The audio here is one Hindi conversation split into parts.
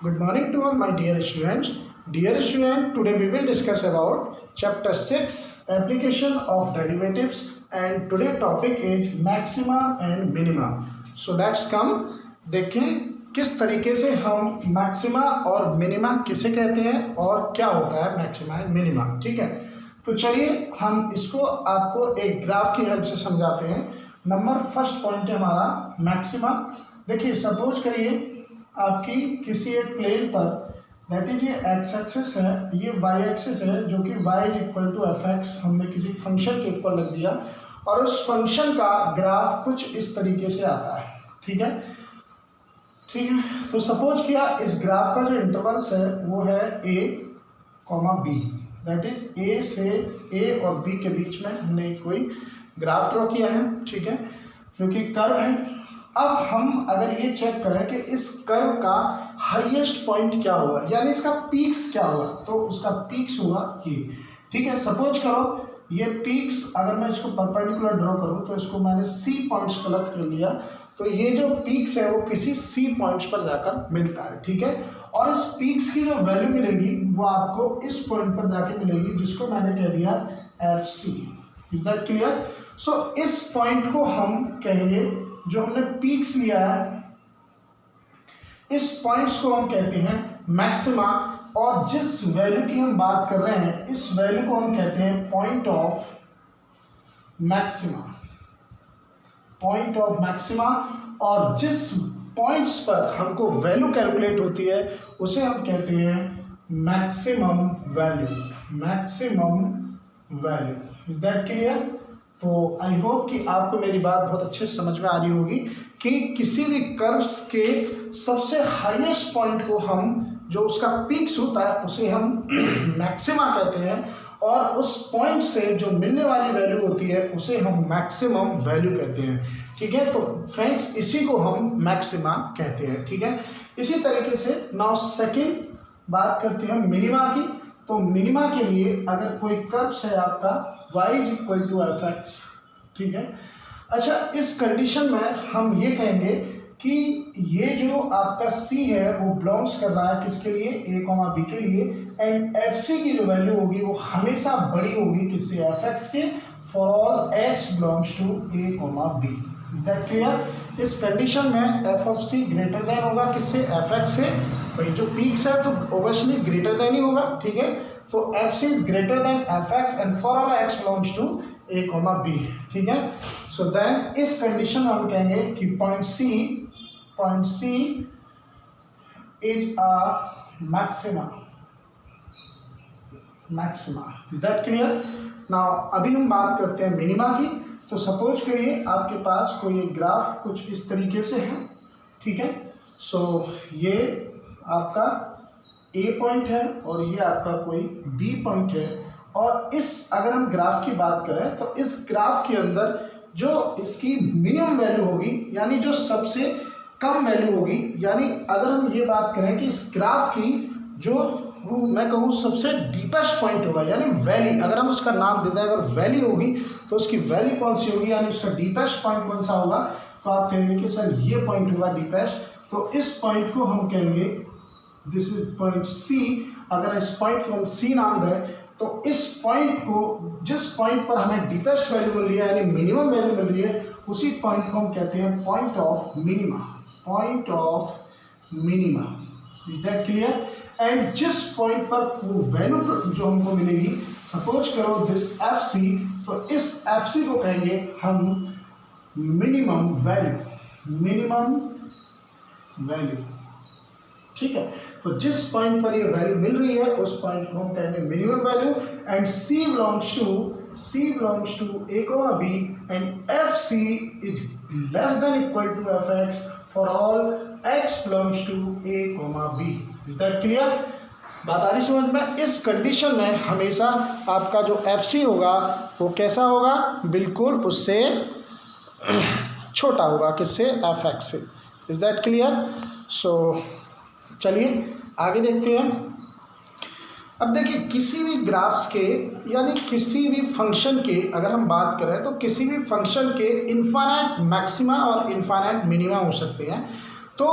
Good morning to all my dear students. Dear student, today we will discuss about chapter 6 application of derivatives and today topic is maxima and minima. So let's come देखें किस तरीके से हम मैक्सिमा और मिनिमा किसे कहते हैं और क्या होता है मैक्सिमा एंड मिनिमा। ठीक है, तो चलिए हम इसको आपको एक ग्राफ की हेल्प से समझाते हैं। नंबर फर्स्ट पॉइंट है हमारा मैक्सिमा। देखिए सपोज करिए आपकी किसी एक प्लेन पर दैट इज ये एक्स एक्सिस है, ये वाई एक्सिस है जो कि y is equal to f x हमने किसी फंक्शन के ऊपर रख दिया और उस फंक्शन का ग्राफ कुछ इस तरीके से आता है। ठीक है, तो सपोज किया इस ग्राफ का जो इंटरवल्स है वो है A comma B, that is A से ए और बी के बीच में हमने कोई ग्राफ ड्रॉ किया है। ठीक है, जो कि कर्व है। अब हम अगर ये चेक करें कि इस कर्व का हाईएस्ट पॉइंट क्या होगा यानी इसका पीक्स क्या होगा, तो उसका पीक्स होगा ये। ठीक है, सपोज करो ये पीक्स अगर मैं इसको परपेंडिकुलर ड्रॉ करूं तो इसको मैंने सी पॉइंट्स कलेक्ट कर लिया, तो ये जो पीक्स है वो किसी सी पॉइंट्स पर जाकर मिलता है। ठीक है, और इस पीक्स की जो वैल्यू मिलेगी वो आपको इस पॉइंट पर जाके मिलेगी जिसको मैंने कह दिया F C. Is that clear? So इस पॉइंट को हम कहेंगे, जो हमने पीक्स लिया है इस पॉइंट्स को हम कहते हैं मैक्सिमा, और जिस वैल्यू की हम बात कर रहे हैं इस वैल्यू को हम कहते हैं point of maxima. Point of maxima, और जिस पॉइंट्स पर हमको वैल्यू कैलकुलेट होती है उसे हम कहते हैं maximum value. Maximum value. Is that clear? तो आई होप कि आपको मेरी बात बहुत अच्छे से समझ में आ रही होगी कि किसी भी कर्व्स के सबसे हाईएस्ट पॉइंट को हम, जो उसका पीक्स होता है उसे हम मैक्सिमा कहते हैं, और उस पॉइंट से जो मिलने वाली वैल्यू होती है उसे हम मैक्सिमम वैल्यू कहते हैं। ठीक है, तो फ्रेंड्स इसी को हम मैक्सिमा कहते हैं। ठीक है, इसी तरीके से नाउ सेकेंड बात करते हैं मिनिमा की। तो मिनिमा के लिए अगर कोई कर्व्स है आपका y is equal to f x. ठीक है, अच्छा इस कंडीशन में हम ये कहेंगे कि ये जो आपका c है वो बिलोंग्स कर रहा है किसके लिए, a कॉमा b के लिए, एंड एफ सी की जो वैल्यू होगी वो हमेशा बड़ी होगी किससे, एफ एक्स के, for all x belongs to a comma b। Is that clear? इस कंडीशन में f of c greater than होगा किससे, एफ एक्स से। भाई जो पीक्स है तो ओबियसली ग्रेटर देन ही होगा। ठीक है, तो f C is greater than f x and for all x belongs to a comma b. ठीक है, सो देन इस कंडीशन में हम कहेंगे कि point c is a maxima. Is that clear? Now अभी हम बात करते हैं मिनिमा की। तो सपोज करिए आपके पास कोई एक ग्राफ कुछ इस तरीके से है। ठीक है, सो ये आपका ए पॉइंट है और ये आपका कोई बी पॉइंट है, और इस अगर हम ग्राफ की बात करें तो इस ग्राफ के अंदर जो इसकी मिनिमम वैल्यू होगी यानी जो सबसे कम वैल्यू होगी, यानी अगर हम ये बात करें कि इस ग्राफ की जो मैं कहूँ सबसे डीपेस्ट पॉइंट होगा यानी वैली, अगर हम उसका नाम देते हैं, अगर वैली होगी तो उसकी वैल्यू कौन सी होगी यानी उसका डीपेस्ट पॉइंट कौन सा होगा, तो आप कहेंगे कि सर ये पॉइंट होगा डीपेस्ट। तो इस पॉइंट को हम कहेंगे दिस इज पॉइंट सी। अगर इस पॉइंट को हम सी नाम दें तो इस पॉइंट को, जिस पॉइंट पर हमें डीपेस्ट वैल्यू मिल रही है यानी मिनिमम वैल्यू मिल रही है, उसी पॉइंट को हम कहते हैं point of minima. Point of minima. Is that clear? And जिस पॉइंट पर वो वैल्यू जो हमको मिलेगी, सपोज करो दिस एफ सी, तो इस एफ सी को कहेंगे हम मिनिमम वैल्यू। Minimum value. ठीक है, तो जिस पॉइंट पर ये वैल्यू मिल रही है उस पॉइंट को हम कहेंगे minimum value, and c belongs to a comma b and f C is less than equal to f x for all x belongs to a comma b। Is that clear? बात आ रही समझ में? इस कंडीशन में हमेशा आपका जो एफ सी होगा वो कैसा होगा, बिल्कुल उससे छोटा होगा किससे, एफ एक्स से। Is that clear? सो चलिए आगे देखते हैं। अब देखिए किसी भी ग्राफ्स के यानी किसी भी फंक्शन के अगर हम बात करें तो किसी भी फंक्शन के इनफाइनाइट मैक्सिमा और इनफाइनाइट मिनिमा हो सकते हैं। तो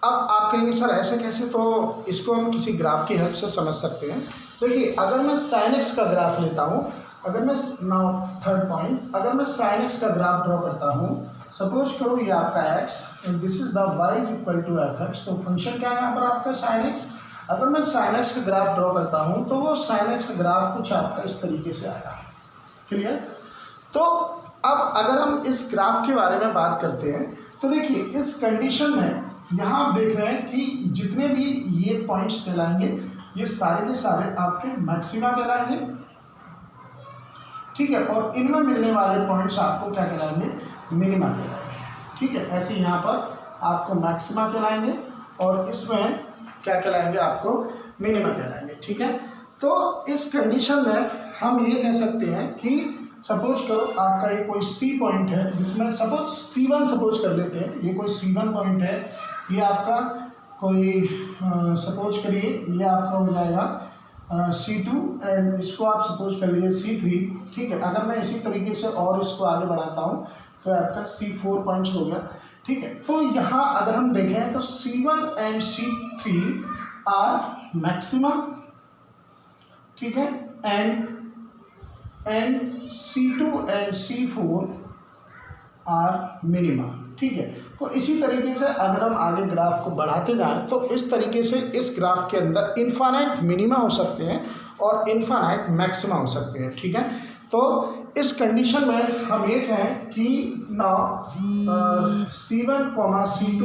अब आप कहेंगे सर ऐसे कैसे, तो इसको हम किसी ग्राफ की हेल्प से समझ सकते हैं। देखिए अगर मैं sin x का ग्राफ लेता हूँ, अगर मैं नाउ थर्ड पॉइंट, अगर मैं sin x का ग्राफ ड्रॉ करता हूँ, सपोज करो ये आपका x and this is the y is equal to fx, तो फंक्शन क्या है यहाँ पर आपका sin x। अगर मैं sin x का ग्राफ ड्रॉ करता हूँ तो वो sin x का ग्राफ कुछ आपका इस तरीके से आएगा। क्लियर? तो अब अगर हम इस ग्राफ के बारे में बात करते हैं तो देखिए इस कंडीशन में यहाँ आप देख रहे हैं कि जितने भी ये पॉइंट्स कहलाएंगे ये सारे के सारे आपके मैक्सिमा कहलाएंगे, ठीक है, और इनमें मिलने वाले पॉइंट्स आपको क्या कहलाएंगे, मिनिमा कहलाएंगे, ठीक है। ऐसे यहाँ पर आपको मैक्सिमा कहलाएंगे और इसमें क्या कहलाएंगे, आपको मिनिमा कहलाएंगे, ठीक है। तो इस कंडीशन में हम ये कह सकते हैं कि सपोज करो आपका ये कोई सी पॉइंट है जिसमें सपोज C1 सपोज कर लेते हैं, ये कोई C1 पॉइंट है, ये आपका कोई सपोज करिए ये आपका हो जाएगा C2 एंड इसको आप सपोज कर लीजिए C3, ठीक है। अगर मैं इसी तरीके से और इसको आगे बढ़ाता हूँ तो आपका C4 पॉइंट्स हो गया, ठीक है। तो यहाँ अगर हम देखें तो C1 and C3 are maxima, ठीक है, and C2 and C4 are minima, ठीक है। तो इसी तरीके से अगर हम आगे ग्राफ को बढ़ाते जाएं तो इस तरीके से इस ग्राफ के अंदर इनफाइनाइट मिनिमा हो सकते हैं और इनफाइनाइट मैक्सिमा हो सकते हैं, ठीक है। तो इस कंडीशन में हम ये कहें कि now C1, C2,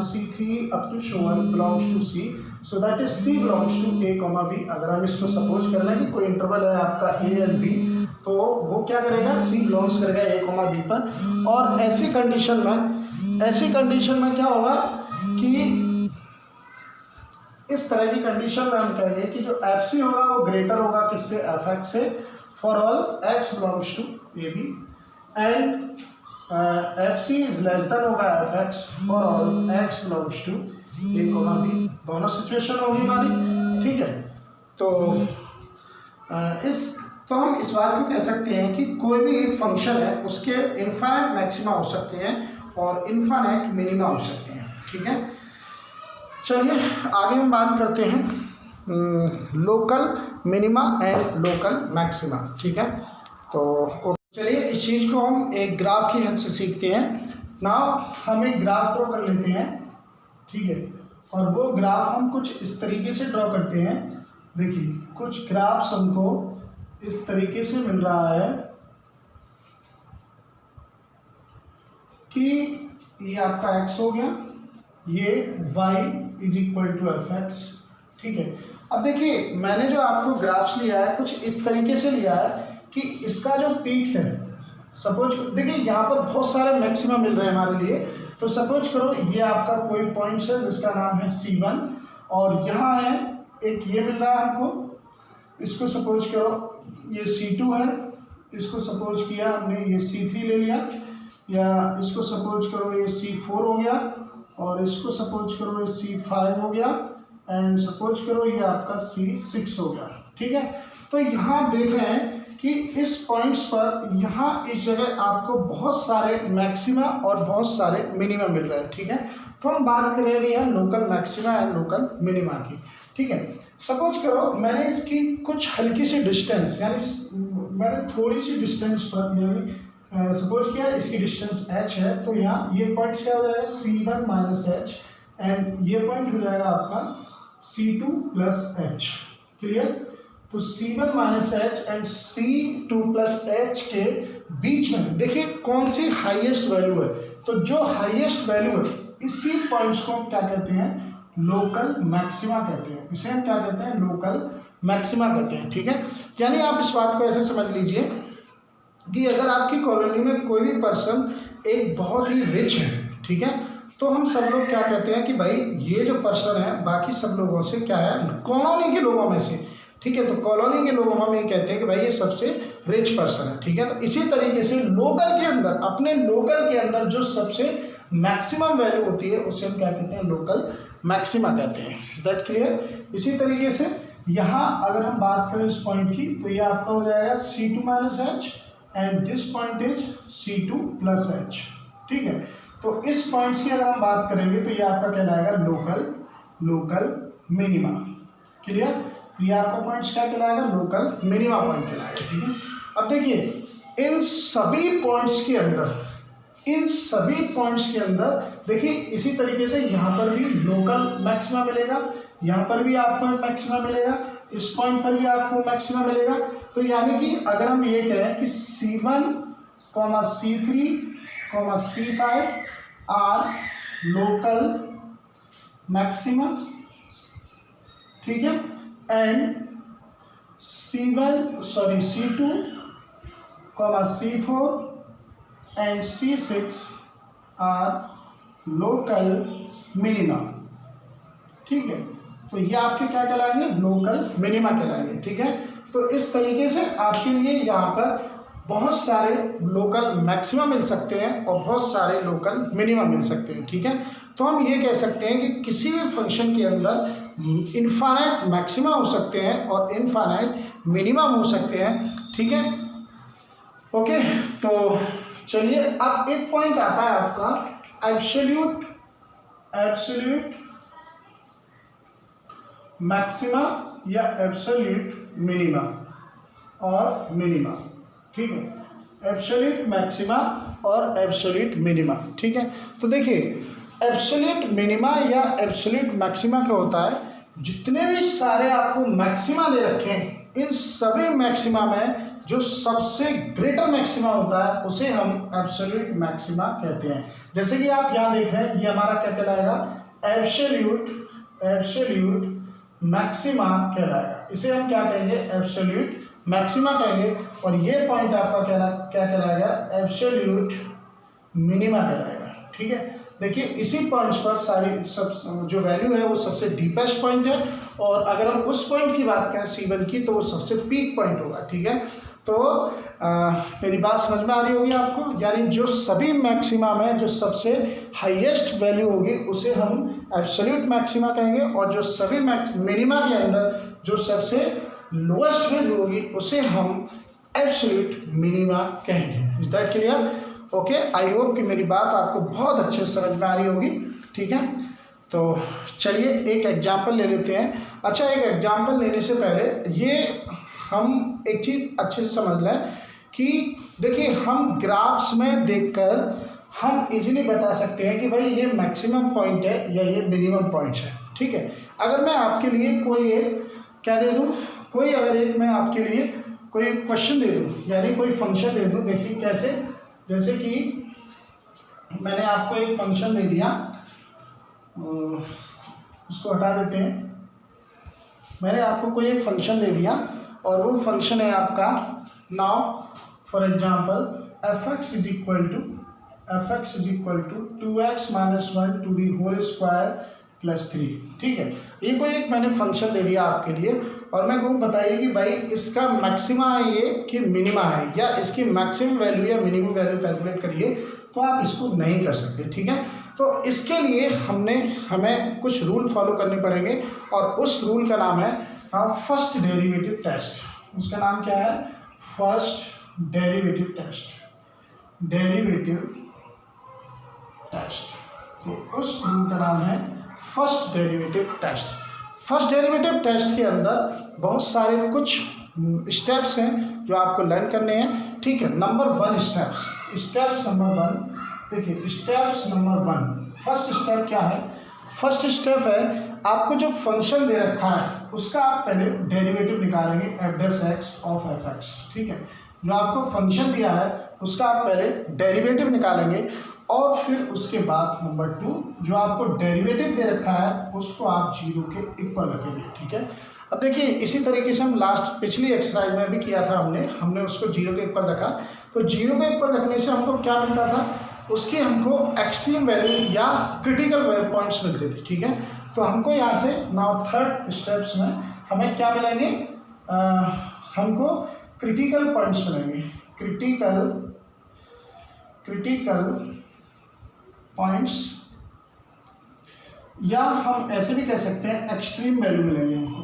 C3 up to C1 belongs to C, so that is C belongs to A, B। अगर हम इसको सपोज कर लें कि कोई इंटरवल है आपका A एंड B, तो वो क्या करेगा, C बिलोंग्स करेगा A, B पर। और ऐसी कंडीशन में क्या होगा कि इस तरह की कंडीशन में हम कहेंगे कि जो FC होगा वो ग्रेटर होगा किससे, Fx से, for all x belongs to AB, and FC is less than होगा Fx for all x belongs to A, B। दोनों सिचुएशन होगी हमारी, ठीक है। तो हम इस बात को कह सकते हैं कि कोई भी एक फंक्शन है उसके इनफाइनाइट मैक्सिमा हो सकते हैं और इनफाइनाइट मिनिमा हो सकते हैं, ठीक है। चलिए आगे हम बात करते हैं local minima and local maxima, ठीक है। तो चलिए इस चीज़ को हम एक ग्राफ की हेल्प से सीखते हैं। नाउ हम एक ग्राफ ड्रॉ कर लेते हैं, ठीक है, और वो ग्राफ हम कुछ इस तरीके से ड्रॉ करते हैं। देखिए कुछ ग्राफ्स हमको इस तरीके से मिल रहा है कि ये आपका x हो गया, ये y is equal to fx, ठीक है। अब देखिए मैंने जो आपको ग्राफ्स लिया है कुछ इस तरीके से लिया है कि इसका जो पीक्स है, सपोज देखिए यहाँ पर बहुत सारे मैक्सिमा मिल रहे हैं हमारे लिए। तो सपोज करो ये आपका कोई पॉइंट है जिसका नाम है C1 और यहाँ है एक ये मिल रहा है हमको, इसको सपोज करो ये C2 है, इसको सपोज किया हमने ये C3 ले लिया, या इसको सपोज करो ये C4 हो गया और इसको सपोज करो ये C5 हो गया एंड सपोज करो ये आपका C6 हो गया, ठीक है। तो यहाँ आप देख रहे हैं कि इस पॉइंट्स पर यहाँ इस जगह आपको बहुत सारे मैक्सिमा और बहुत सारे मिनिमा मिल रहे हैं, ठीक है। तो हम बात कर रहे हैं local maxima and local minima की, ठीक है। सपोज करो मैंने इसकी कुछ हल्की सी डिस्टेंस, यानी मैंने थोड़ी सी डिस्टेंस पर, यानी सपोज किया इसकी डिस्टेंस h है, तो यहाँ ये पॉइंट क्या हो जाएगा C1 माइनस h एंड ये पॉइंट हो जाएगा आपका C2 प्लस h, क्लियर। तो C1 minus H and C2 plus H के बीच में देखिए कौन सी हाईएस्ट वैल्यू है, तो जो हाईएस्ट वैल्यू है इसी पॉइंट्स को हम क्या कहते हैं, लोकल मैक्सिमा कहते हैं। इसे हम क्या कहते हैं, लोकल मैक्सिमा कहते हैं, ठीक है। यानी आप इस बात को ऐसे समझ लीजिए कि अगर आपकी कॉलोनी में कोई भी पर्सन एक बहुत ही रिच है, ठीक है, तो हम सब लोग क्या कहते हैं कि भाई ये जो पर्सन है बाकी सब लोगों से क्या है, कॉलोनी के लोगों में से, ठीक है। तो कॉलोनी के लोगों में ये कहते हैं कि भाई ये सबसे रिच पर्सन है, ठीक है। तो इसी तरीके से लोकल के अंदर, अपने लोकल के अंदर जो सबसे मैक्सिमम वैल्यू होती है उसे हम क्या कहते हैं, लोकल मैक्सिमा कहते हैं। Is that clear. इसी तरीके से यहाँ अगर हम बात करें इस पॉइंट की, तो ये आपका हो जाएगा C2 minus H and this point is C2 plus H, ठीक है। तो इस पॉइंट्स की अगर हम बात करेंगे तो ये आपका कहलाएगा लोकल मिनिमा। क्लियर? तो ये आपका पॉइंट्स क्या कहलाएगा? लोकल मिनिमा पॉइंट कहलाएगा। ठीक है, अब देखिए इन सभी पॉइंट्स के अंदर देखिए इसी तरीके से यहाँ पर भी लोकल मैक्सिमा मिलेगा, यहाँ पर भी आपको मैक्सिमा मिलेगा, इस पॉइंट पर भी आपको मैक्सिमा मिलेगा। तो यानी कि अगर हम ये कहें कि C1, C3, C5 are local maxima, ठीक है, and C2, C4 and C6 are local minima. ठीक है, तो ये आपके क्या कहलाएंगे? लोकल मिनिमा कहलाएंगे। ठीक है, तो इस तरीके से आपके लिए यहाँ पर बहुत सारे लोकल मैक्सिमा मिल सकते हैं और बहुत सारे लोकल मिनिमा मिल सकते हैं। ठीक है, तो हम ये कह सकते हैं कि किसी भी फंक्शन के अंदर इनफाइनाइट मैक्सिमा हो सकते हैं और इनफाइनाइट मिनिमा हो सकते हैं। ठीक है, ओके, तो चलिए अब एक पॉइंट आता है आपका एब्सोल्यूट मैक्सिमा या एब्सोल्यूट मिनिमा और मिनिमा। ठीक है, एब्सोल्यूट मैक्सिमा और एब्सोल्यूट मिनिमा। ठीक है, तो देखिए एब्सोल्यूट मिनिमा या एब्सोल्यूट मैक्सिमा क्या होता है? जितने भी सारे आपको मैक्सिमा दे रखे हैं इन सभी मैक्सिमा में जो सबसे ग्रेटर मैक्सिमा होता है उसे हम एब्सोल्यूट मैक्सिमा कहते हैं। जैसे कि आप यहाँ देख रहे हैं ये हमारा क्या कहलाएगा? एब्सोल्यूट मैक्सिमा कहलाएगा। इसे हम क्या कहेंगे? एब्सोल्यूट मैक्सिमा कहेंगे। और ये पॉइंट आपका क्या कहलाएगा? एब्सोल्यूट मिनिमा कहलाएगा। ठीक है, देखिए इसी पॉइंट्स पर सारी सब जो वैल्यू है वो सबसे डीपेस्ट पॉइंट है, और अगर हम उस पॉइंट की बात करें C1 की तो वो सबसे पीक पॉइंट होगा। ठीक है, तो मेरी बात समझ में आ रही होगी आपको? यानी जो सभी मैक्सिमा में जो सबसे हाईएस्ट वैल्यू होगी उसे हम एब्सोल्यूट मैक्सिमा कहेंगे, और जो सभी मिनिमा के अंदर जो सबसे लोएस्ट वैल्यू होगी उसे हम एब्सोल्यूट मिनिमा कहेंगे। Is that clear? Okay, I hope कि मेरी बात आपको बहुत अच्छे से समझ में आ रही होगी। ठीक है, तो चलिए एक एग्जाम्पल ले लेते हैं। अच्छा, एक एग्जाम्पल लेने से पहले ये हम एक चीज़ अच्छे से समझ लें कि देखिए हम ग्राफ्स में देखकर हम इजीली बता सकते हैं कि भाई ये मैक्सिमम पॉइंट है या ये मिनिमम पॉइंट है। ठीक है, अगर मैं आपके लिए कोई एक क्या दे दूँ, कोई अगर एक मैं आपके लिए कोई क्वेश्चन दे दूँ, यानी कोई फंक्शन दे दूँ। देखिए कैसे, जैसे कि मैंने आपको एक फंक्शन दे दिया, उसको हटा देते हैं। मैंने आपको कोई एक फंक्शन दे दिया और वो फंक्शन है आपका now for example f x is equal to 2x - 1 to the whole square plus 3। ठीक है, ये कोई एक मैंने फंक्शन दे दिया आपके लिए, और मैं कहूँ बताइए कि भाई इसका मैक्सिमा है ये कि मिनिमा है, या इसकी मैक्सिमम वैल्यू या मिनिमम वैल्यू कैलकुलेट करिए, तो आप इसको नहीं कर सकते। ठीक है, तो इसके लिए हमें कुछ रूल फॉलो करने पड़ेंगे, और उस रूल का नाम है फर्स्ट डेरिवेटिव टेस्ट। उसका नाम क्या है? First derivative test. तो उस रूल का नाम है first derivative test. First derivative test के अंदर बहुत सारे कुछ स्टेप्स हैं जो आपको लर्न करने हैं। ठीक है, नंबर 1 स्टेप्स नंबर 1। देखिए स्टेप्स नंबर 1, फर्स्ट स्टेप क्या है? फर्स्ट स्टेप है आपको जो फंक्शन दे रखा है उसका आप पहले डेरिवेटिव निकालेंगे f' ऑफ f(x). ठीक है, जो आपको फंक्शन दिया है उसका आप पहले डेरिवेटिव निकालेंगे, और फिर उसके बाद नंबर 2 जो आपको डेरिवेटिव दे रखा है उसको आप 0 के इक्वल रखेंगे। ठीक है, अब देखिए इसी तरीके से हम पिछली एक्सरसाइज में भी किया था, हमने उसको 0 के इक्वल रखा। तो 0 के इक्वल रखने से हमको क्या मिलता था? उसकी हमको एक्सट्रीम वैल्यू या क्रिटिकल वैल्यू पॉइंट्स मिलते थे। ठीक है, तो हमको यहाँ से नाउ थर्ड स्टेप्स में हमें क्या मिलेंगे? हमको क्रिटिकल पॉइंट्स मिलेंगे, क्रिटिकल पॉइंट्स, या हम ऐसे भी कह सकते हैं एक्सट्रीम वैल्यू मिलेंगे हमको,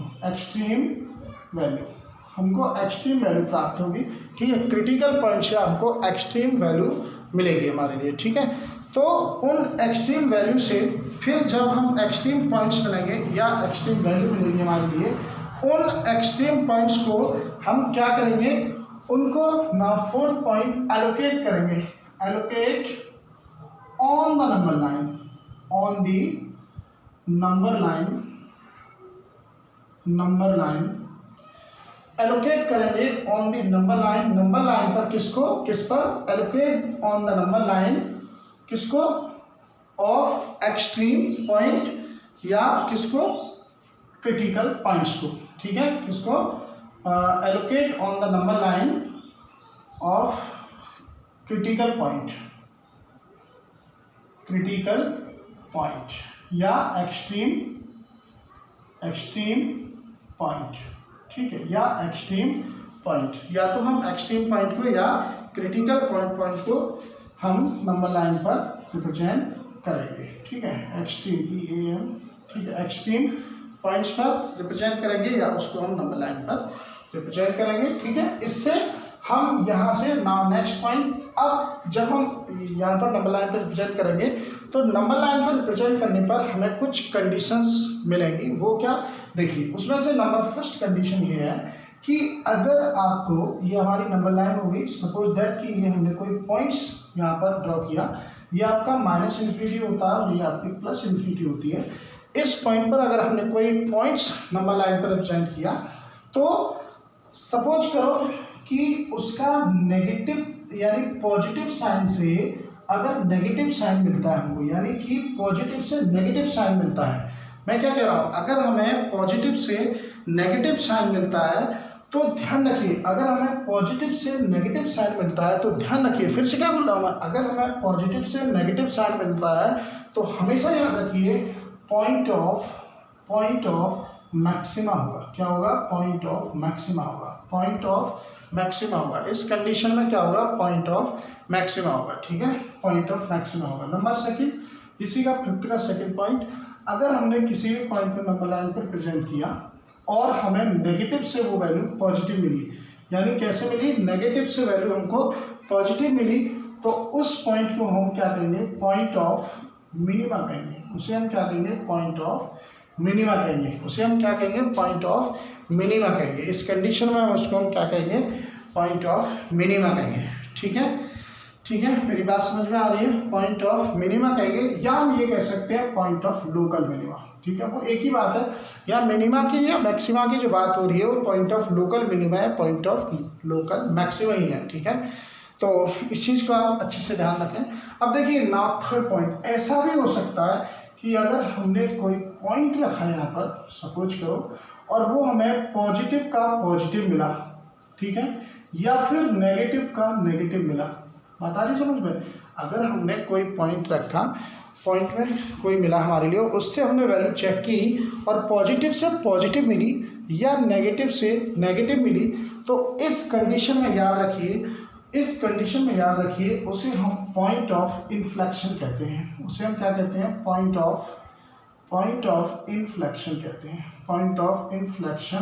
एक्सट्रीम वैल्यू प्राप्त होगी। ठीक है, क्रिटिकल पॉइंट से हमको एक्सट्रीम वैल्यू मिलेगी हमारे लिए। ठीक है, तो उन एक्सट्रीम वैल्यू से फिर जब हम एक्सट्रीम पॉइंट्स मिलेंगे या एक्सट्रीम वैल्यू मिलेगी हमारे लिए, उन एक्सट्रीम पॉइंट्स को हम क्या करेंगे, उनको ना 4 पॉइंट एलोकेट करेंगे, allocate on the number line, on the number line allocate करेंगे ऑन दी नंबर लाइन पर किसको, किस पर allocate on the number line, किसको, ऑफ एक्सट्रीम पॉइंट या किसको, क्रिटिकल पॉइंट्स को, ठीक है, किसको allocate on the number line of critical point या एक्सट्रीम पॉइंट, ठीक है, या एक्सट्रीम पॉइंट, या तो हम एक्सट्रीम पॉइंट को या क्रिटिकल पॉइंट को हम नंबर लाइन पर रिप्रेजेंट करेंगे, ठीक है, एक्सट्रीम EAM, ठीक है, एक्सट्रीम पॉइंट्स पर रिप्रेजेंट करेंगे या उसको हम नंबर लाइन पर रिप्रेजेंट करेंगे, ठीक है। इससे हम यहाँ से नाउ नेक्स्ट पॉइंट, अब जब हम यहाँ पर नंबर लाइन पर रिप्रेजेंट करेंगे तो नंबर लाइन पर रिप्रेजेंट करने पर हमें कुछ कंडीशंस मिलेंगी। वो क्या, देखिए, उसमें से नंबर फर्स्ट कंडीशन ये है कि अगर आपको, ये हमारी नंबर लाइन होगी, सपोज दैट कि ये हमने कोई पॉइंट्स यहाँ पर ड्रॉ किया, ये आपका -∞ होता है और ये आपकी +∞ होती है। इस पॉइंट पर अगर हमने कोई पॉइंट्स नंबर लाइन पर रिप्रेजेंट किया तो सपोज करो कि उसका नेगेटिव यानी पॉजिटिव साइन से अगर नेगेटिव साइन मिलता है हमको, यानी कि पॉजिटिव से नेगेटिव साइन मिलता है, मैं क्या कह रहा हूँ, अगर हमें पॉजिटिव से नेगेटिव साइन मिलता है तो ध्यान रखिए, अगर हमें पॉजिटिव से नेगेटिव साइन मिलता है तो ध्यान रखिए, फिर से क्या बोल रहा हूँ मैं, अगर हमें पॉजिटिव से नेगेटिव साइन मिलता है तो हमेशा याद रखिए पॉइंट ऑफ मैक्सिमा होगा। क्या होगा, पॉइंट ऑफ मैक्सिमा होगा, पॉइंट ऑफ मैक्सिमा होगा। इस कंडीशन में क्या होगा, पॉइंट ऑफ मैक्सिमा होगा, ठीक है, पॉइंट ऑफ मैक्सिमा होगा। नंबर सेकंड, इसी का फिफ्थ का सेकंड पॉइंट, अगर हमने किसी भी पॉइंट को नंबर लाइन पर प्रेजेंट किया और हमें नेगेटिव से वो वैल्यू पॉजिटिव मिली, यानी कैसे मिली, नेगेटिव से वैल्यू हमको पॉजिटिव मिली, तो उस पॉइंट को हम क्या कहेंगे, पॉइंट ऑफ मिनिमा कहेंगे, उसे हम क्या कहेंगे, पॉइंट ऑफ मिनिमा कहेंगे, उसे हम क्या कहेंगे, पॉइंट ऑफ मिनिमा कहेंगे। इस कंडीशन में उसको हम क्या कहेंगे, पॉइंट ऑफ मिनिमा कहेंगे, ठीक है, ठीक है, मेरी बात समझ में आ रही है, पॉइंट ऑफ मिनिमा कहेंगे, या हम ये कह सकते हैं पॉइंट ऑफ लोकल मिनिमा, ठीक है, वो एक ही बात है, या मिनिमा की या मैक्सिमा की जो बात हो रही है वो पॉइंट ऑफ लोकल मिनिमा है, पॉइंट ऑफ लोकल मैक्सिमा ही है, ठीक है। तो इस चीज़ को आप अच्छे से ध्यान रखें। अब देखिए नाउ थर्ड पॉइंट, ऐसा भी हो सकता है कि अगर हमने कोई पॉइंट रखा है यहाँ पर, सपोज करो, और वो हमें पॉजिटिव का पॉजिटिव मिला, ठीक है, या फिर नेगेटिव का नेगेटिव मिला, बात आ रही समझ में। अगर हमने कोई पॉइंट रखा, पॉइंट में कोई मिला हमारे लिए, उससे हमने वैल्यू चेक की और पॉजिटिव से पॉजिटिव मिली या नेगेटिव से नेगेटिव मिली, तो इस कंडीशन में याद रखिए, इस कंडीशन में याद रखिए, उसे हम पॉइंट ऑफ इन्फ्लेक्शन कहते हैं, उसे हम क्या कहते हैं, पॉइंट ऑफ इन्फ्लेक्शन कहते हैं, पॉइंट ऑफ इन्फ्लेक्शन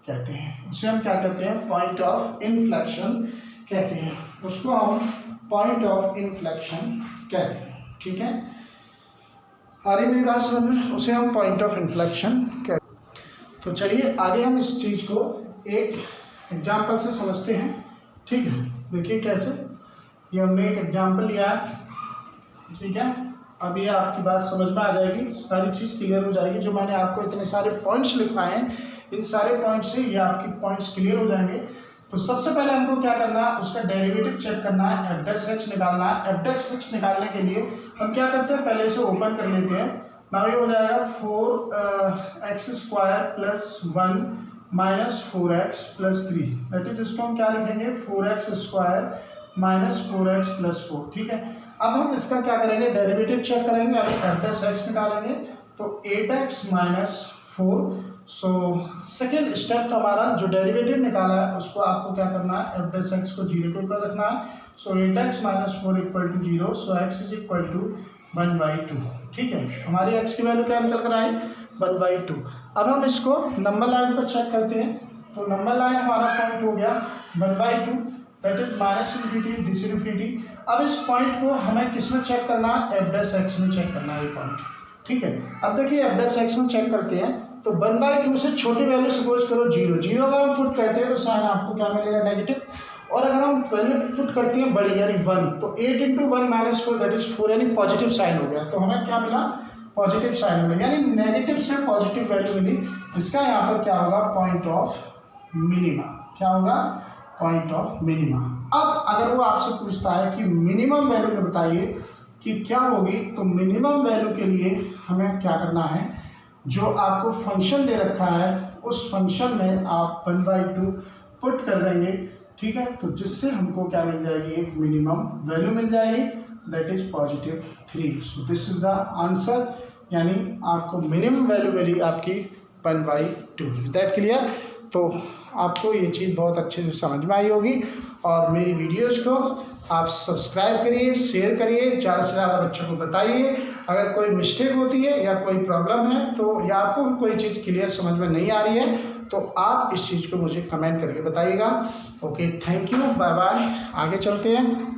कहते हैं, उसे हम क्या कहते हैं, पॉइंट ऑफ इन्फ्लेक्शन कहते हैं, उसको हम पॉइंट ऑफ इन्फ्लेक्शन कहते हैं, ठीक है, आ रही मेरी बात समझ में, उसे हम पॉइंट ऑफ इन्फ्लेक्शन कहते हैं। तो चलिए आगे हम इस चीज़ को एक एग्जाम्पल से समझते हैं, ठीक है। देखिए कैसे, ये हमने एक एग्जाम्पल लिया है, ठीक है, अब ये आपकी बात समझ में आ जाएगी, सारी चीज़ क्लियर हो जाएगी। जो मैंने आपको इतने सारे पॉइंट्स लिखवाए हैं, इन सारे पॉइंट्स से ये आपकी पॉइंट्स क्लियर हो जाएंगे। तो सबसे पहले हमको क्या करना है, उसका डेरिवेटिव चेक करना है, f' निकालना है। f' निकालने के लिए हम क्या करते हैं, पहले इसे ओपन कर लेते हैं। नाउ ये हो जाएगा 4x² + 1 - 4x + 3, दैट इज, इसको हम क्या लिखेंगे, 4x² - 4x + 4, ठीक है। अब हम इसका क्या करेंगे, डेरिवेटिव चेक करेंगे, f' निकालेंगे, तो 8x - 4। सो सेकेंड स्टेप तो हमारा जो डेरिवेटिव निकाला है उसको आपको क्या करना है, f' को 0 के ऊपर रखना है। सो 8x - 4 = 0, सो x = 1/2, ठीक है। हमारी x की वैल्यू क्या निकल कर आई, 1/2। अब हम इसको नंबर लाइन पर चेक करते हैं, तो नंबर लाइन हमारा पॉइंट हो गया 1/2, that is minus infinity, this infinity. अब इस पॉइंट को हमें किस में चेक करना है, एफ डैश एक्स में चेक करना है ये पॉइंट, ठीक है। अब देखिए एफ डैश एक्स में चेक करते हैं तो 1/2 से छोटी वैल्यू सपोज करो 0, 0 अगर हम पुट करते हैं तो साइन आपको क्या मिलेगा, नेगेटिव। और अगर हम वैल्यू पुट करते हैं बड़ी यानी 1, तो 8 × 1 - 4 दैट इज 4, यानी पॉजिटिव साइन हो गया। तो हमें क्या मिला, पॉजिटिव साइन मिला, यानी नेगेटिव से पॉजिटिव वैल्यू मिली। इसका यहाँ पर क्या होगा, पॉइंट ऑफ मिनिमा। क्या होगा, पॉइंट ऑफ मिनिमा। अब अगर वो आपसे पूछता है कि मिनिमम वैल्यू में बताइए कि क्या होगी, तो मिनिमम वैल्यू के लिए हमें क्या करना है, जो आपको फंक्शन दे रखा है उस फंक्शन में आप 1/2 पुट कर देंगे, ठीक है। तो जिससे हमको क्या मिल जाएगी, एक मिनिमम वैल्यू मिल जाएगी, that is +3। So this is the answer, यानी आपको मिनिमम वैल्यू मिली आपकी 1/2। Is that clear? तो आपको ये चीज़ बहुत अच्छे से समझ में आई होगी। और मेरी वीडियोज़ को आप सब्सक्राइब करिए, शेयर करिए, ज़्यादा से ज़्यादा बच्चों को बताइए। अगर कोई मिस्टेक होती है या कोई प्रॉब्लम है तो, या आपको कोई चीज़ क्लियर समझ में नहीं आ रही है, तो आप इस चीज़ को मुझे कमेंट करके बताइएगा। Okay, thank you, bye bye. आगे चलते हैं।